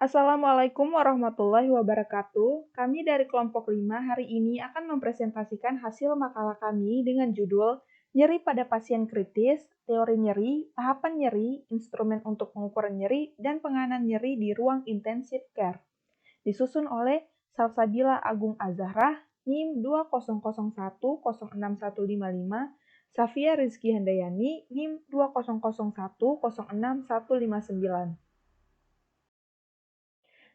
Assalamualaikum warahmatullahi wabarakatuh. Kami dari kelompok 5 hari ini akan mempresentasikan hasil makalah kami dengan judul Nyeri pada pasien kritis, teori nyeri, tahapan nyeri, instrumen untuk pengukuran nyeri, dan penanganan nyeri di ruang intensive care. Disusun oleh Salsabila Agung Azahra, NIM 2001061155, Safia Rizky Handayani, NIM 2001061159.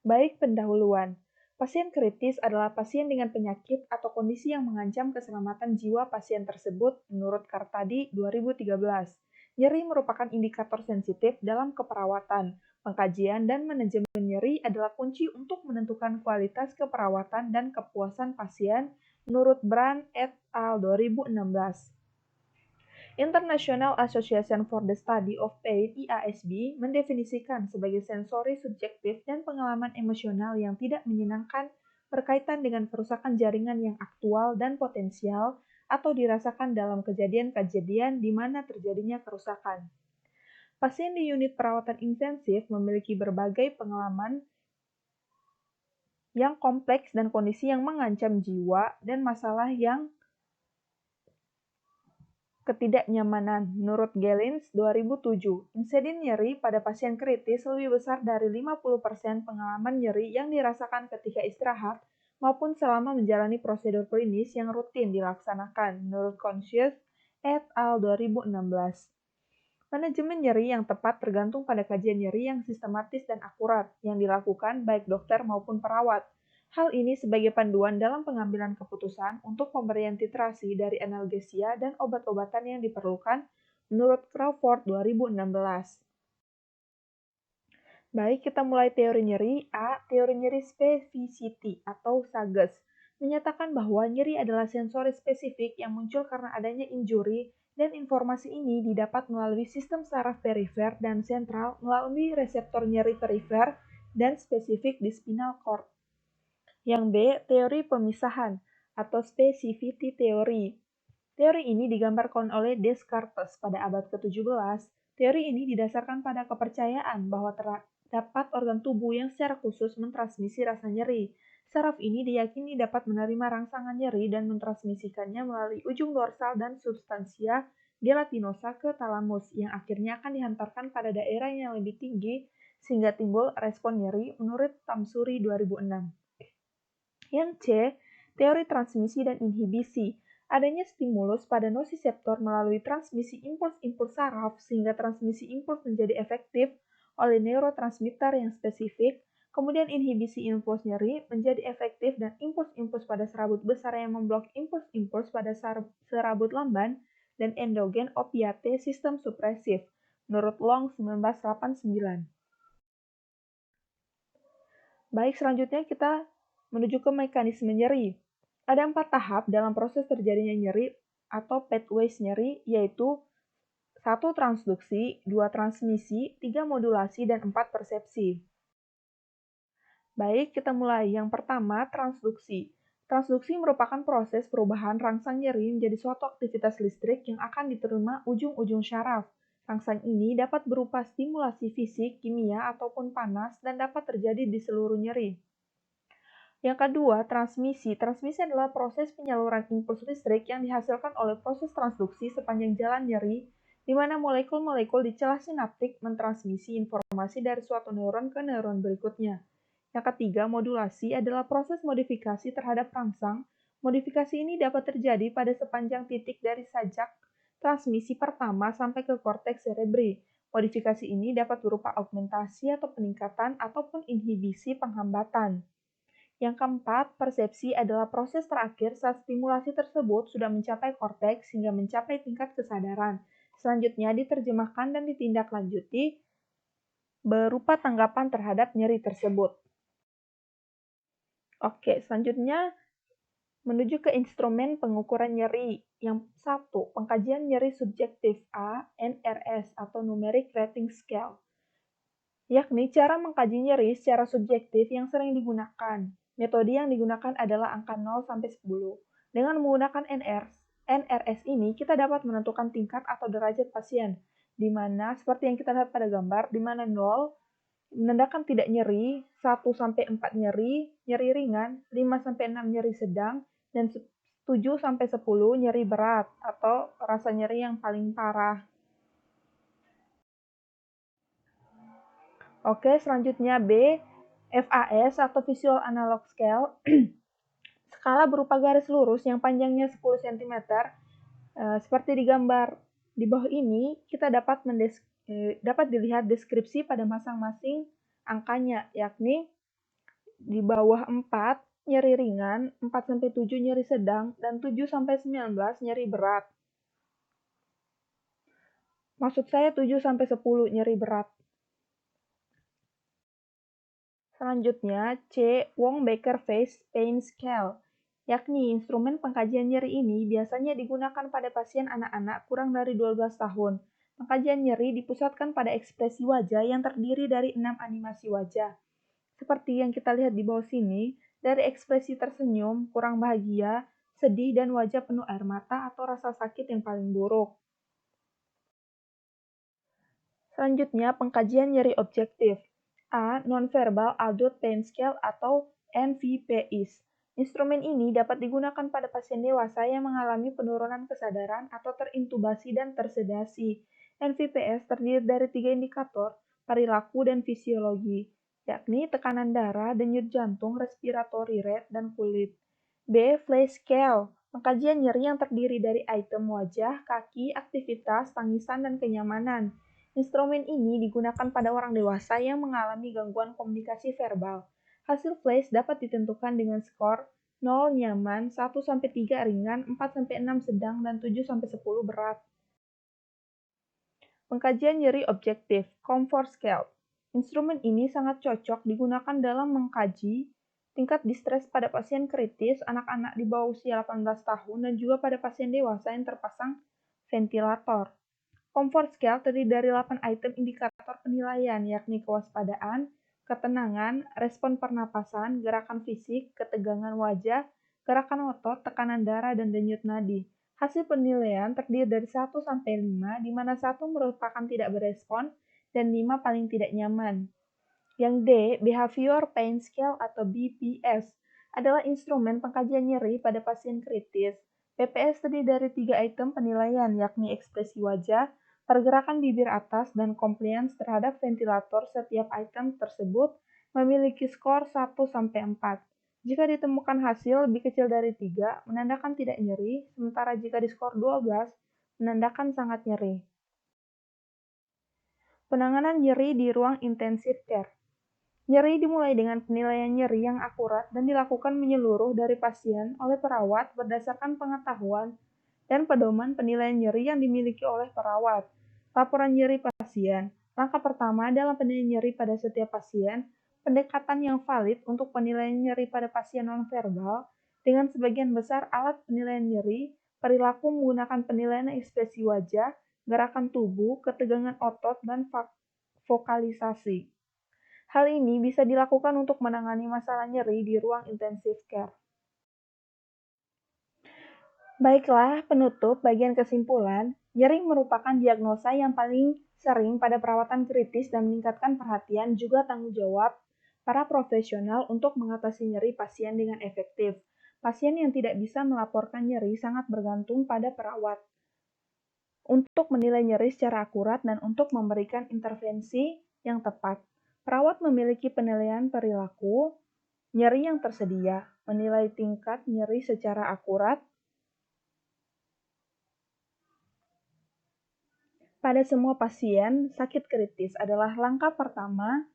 Baik pendahuluan. Pasien kritis adalah pasien dengan penyakit atau kondisi yang mengancam keselamatan jiwa pasien tersebut menurut Kartadi 2013. Nyeri merupakan indikator sensitif dalam keperawatan. Pengkajian dan manajemen nyeri adalah kunci untuk menentukan kualitas keperawatan dan kepuasan pasien menurut Brand et al. 2016. International Association for the Study of Pain (IASB) mendefinisikan sebagai sensori subjektif dan pengalaman emosional yang tidak menyenangkan berkaitan dengan kerusakan jaringan yang aktual dan potensial atau dirasakan dalam kejadian-kejadian di mana terjadinya kerusakan. Pasien di unit perawatan intensif memiliki berbagai pengalaman yang kompleks dan kondisi yang mengancam jiwa dan masalah yang ketidaknyamanan. Menurut Gellins 2007, insiden nyeri pada pasien kritis lebih besar dari 50% pengalaman nyeri yang dirasakan ketika istirahat maupun selama menjalani prosedur klinis yang rutin dilaksanakan, menurut Conscious et al. 2016. Manajemen nyeri yang tepat tergantung pada kajian nyeri yang sistematis dan akurat yang dilakukan baik dokter maupun perawat. Hal ini sebagai panduan dalam pengambilan keputusan untuk pemberian titrasi dari analgesia dan obat-obatan yang diperlukan menurut Crawford 2016. Baik, kita mulai teori nyeri. A. Teori nyeri spesifiti atau SAGES menyatakan bahwa nyeri adalah sensori spesifik yang muncul karena adanya injuri dan informasi ini didapat melalui sistem saraf perifer dan sentral melalui reseptor nyeri perifer dan spesifik di spinal cord. Yang B. Teori pemisahan atau specificity theory. Teori ini digambarkan oleh Descartes pada abad ke-17. Teori ini didasarkan pada kepercayaan bahwa terdapat organ tubuh yang secara khusus mentransmisi rasa nyeri. Saraf ini diyakini dapat menerima rangsangan nyeri dan mentransmisikannya melalui ujung dorsal dan substansia gelatinosa ke talamus, yang akhirnya akan dihantarkan pada daerah yang lebih tinggi sehingga timbul respon nyeri menurut Tamsuri 2006. Yang C. Teori transmisi dan inhibisi. Adanya stimulus pada nosiseptor melalui transmisi impuls-impuls saraf sehingga transmisi impuls menjadi efektif oleh neurotransmitter yang spesifik, kemudian inhibisi impuls nyeri menjadi efektif dan impuls-impuls pada serabut besar yang memblok impuls-impuls pada serabut lamban dan endogen opiate sistem supresif, menurut Long 1989. Baik, selanjutnya kita menuju ke mekanisme nyeri. Ada 4 tahap dalam proses terjadinya nyeri atau pathways nyeri, yaitu 1. Transduksi, 2. Transmisi, 3. Modulasi, dan 4. Persepsi. Baik, kita mulai. Yang pertama, transduksi. Transduksi merupakan proses perubahan rangsang nyeri menjadi suatu aktivitas listrik yang akan diterima ujung-ujung syaraf. Rangsang ini dapat berupa stimulasi fisik, kimia, ataupun panas dan dapat terjadi di seluruh nyeri. Yang kedua, transmisi. Transmisi adalah proses penyaluran impuls listrik yang dihasilkan oleh proses transduksi sepanjang jalan nyeri, di mana molekul-molekul di celah sinaptik mentransmisi informasi dari suatu neuron ke neuron berikutnya. Yang ketiga, modulasi adalah proses modifikasi terhadap rangsang. Modifikasi ini dapat terjadi pada sepanjang titik dari sajak transmisi pertama sampai ke korteks cerebri. Modifikasi ini dapat berupa augmentasi atau peningkatan ataupun inhibisi penghambatan. Yang keempat, persepsi adalah proses terakhir saat stimulasi tersebut sudah mencapai korteks hingga mencapai tingkat kesadaran. Selanjutnya diterjemahkan dan ditindaklanjuti berupa tanggapan terhadap nyeri tersebut. Oke, selanjutnya menuju ke instrumen pengukuran nyeri. Yang 1, pengkajian nyeri subjektif A, NRS atau Numeric Rating Scale, yakni cara mengkaji nyeri secara subjektif yang sering digunakan. Metode yang digunakan adalah angka 0 sampai 10. Dengan menggunakan NRS ini, kita dapat menentukan tingkat atau derajat pasien, di mana seperti yang kita lihat pada gambar, di mana 0 menandakan tidak nyeri, 1-4 nyeri, nyeri ringan, 5-6 nyeri sedang, dan 7-10 nyeri berat atau rasa nyeri yang paling parah. Oke, selanjutnya B, FAS atau Visual Analog Scale. Skala berupa garis lurus yang panjangnya 10 cm. Seperti di gambar di bawah ini, kita dapat dilihat deskripsi pada masing-masing angkanya, yakni di bawah 4 nyeri ringan, 4-7 nyeri sedang, dan 7-19 nyeri berat. Maksud saya 7-10 nyeri berat. Selanjutnya, C. Wong-Baker-Weiss Pain Scale, yakni instrumen pengkajian nyeri ini biasanya digunakan pada pasien anak-anak kurang dari 12 tahun. Pengkajian nyeri dipusatkan pada ekspresi wajah yang terdiri dari 6 animasi wajah. Seperti yang kita lihat di bawah sini, dari ekspresi tersenyum, kurang bahagia, sedih, dan wajah penuh air mata atau rasa sakit yang paling buruk. Selanjutnya, pengkajian nyeri objektif. A. Nonverbal Adult Pain Scale atau NVPIS. Instrumen ini dapat digunakan pada pasien dewasa yang mengalami penurunan kesadaran atau terintubasi dan tersedasi. NVPS terdiri dari 3 indikator, perilaku dan fisiologi, yakni tekanan darah, denyut jantung, respiratory rate, dan kulit. B. Flash Scale, pengkajian nyeri yang terdiri dari item wajah, kaki, aktivitas, tangisan, dan kenyamanan. Instrumen ini digunakan pada orang dewasa yang mengalami gangguan komunikasi verbal. Hasil flash dapat ditentukan dengan skor 0 nyaman, 1-3 ringan, 4-6 sedang, dan 7-10 berat. Pengkajian nyeri objektif, Comfort Scale. Instrumen ini sangat cocok digunakan dalam mengkaji tingkat distres pada pasien kritis, anak-anak di bawah usia 18 tahun, dan juga pada pasien dewasa yang terpasang ventilator. Comfort Scale terdiri dari 8 item indikator penilaian, yakni kewaspadaan, ketenangan, respon pernapasan, gerakan fisik, ketegangan wajah, gerakan otot, tekanan darah, dan denyut nadi. Hasil penilaian terdiri dari 1-5, di mana 1 merupakan tidak berespon dan 5 paling tidak nyaman. Yang D, Behavior Pain Scale atau BPS, adalah instrumen pengkajian nyeri pada pasien kritis. BPS terdiri dari 3 item penilaian, yakni ekspresi wajah, pergerakan bibir atas, dan compliance terhadap ventilator. Setiap item tersebut memiliki skor 1-4. Jika ditemukan hasil lebih kecil dari 3, menandakan tidak nyeri, sementara jika diskor 12, menandakan sangat nyeri. Penanganan nyeri di ruang intensive care. Nyeri dimulai dengan penilaian nyeri yang akurat dan dilakukan menyeluruh dari pasien oleh perawat berdasarkan pengetahuan dan pedoman penilaian nyeri yang dimiliki oleh perawat. Laporan nyeri pasien. Langkah pertama dalam penilaian nyeri pada setiap pasien, pendekatan yang valid untuk penilaian nyeri pada pasien nonverbal dengan sebagian besar alat penilaian nyeri, perilaku menggunakan penilaian ekspresi wajah, gerakan tubuh, ketegangan otot, dan vokalisasi. Hal ini bisa dilakukan untuk menangani masalah nyeri di ruang intensive care. Baiklah, penutup bagian kesimpulan, nyeri merupakan diagnosa yang paling sering pada perawatan kritis dan meningkatkan perhatian juga tanggung jawab para profesional untuk mengatasi nyeri pasien dengan efektif. Pasien yang tidak bisa melaporkan nyeri sangat bergantung pada perawat untuk menilai nyeri secara akurat dan untuk memberikan intervensi yang tepat. Perawat memiliki penilaian perilaku nyeri yang tersedia, menilai tingkat nyeri secara akurat pada semua pasien. Sakit kritis adalah langkah pertama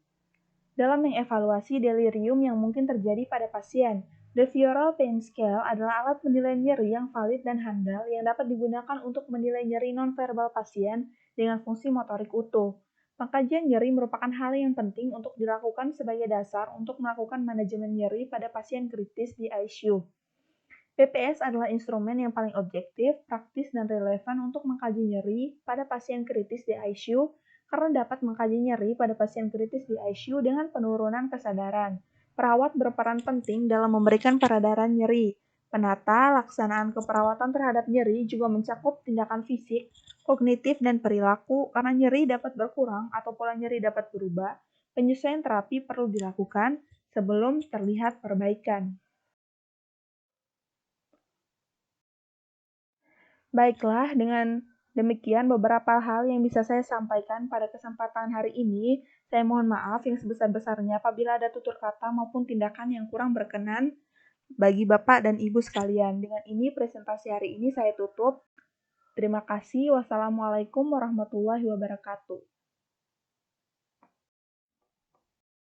dalam mengevaluasi delirium yang mungkin terjadi pada pasien. Behavioral Pain Scale adalah alat penilaian nyeri yang valid dan handal yang dapat digunakan untuk menilai nyeri nonverbal pasien dengan fungsi motorik utuh. Pengkajian nyeri merupakan hal yang penting untuk dilakukan sebagai dasar untuk melakukan manajemen nyeri pada pasien kritis di ICU. PPS adalah instrumen yang paling objektif, praktis, dan relevan untuk mengkaji nyeri pada pasien kritis di ICU karena dapat mengkaji nyeri pada pasien kritis di ICU dengan penurunan kesadaran. Perawat berperan penting dalam memberikan peredaran nyeri. Penata laksanaan keperawatan terhadap nyeri juga mencakup tindakan fisik, kognitif, dan perilaku karena nyeri dapat berkurang atau pola nyeri dapat berubah. Penyesuaian terapi perlu dilakukan sebelum terlihat perbaikan. Baiklah, dengan demikian beberapa hal yang bisa saya sampaikan pada kesempatan hari ini. Saya mohon maaf yang sebesar-besarnya apabila ada tutur kata maupun tindakan yang kurang berkenan bagi Bapak dan Ibu sekalian. Dengan ini presentasi hari ini saya tutup. Terima kasih. Wassalamualaikum warahmatullahi wabarakatuh.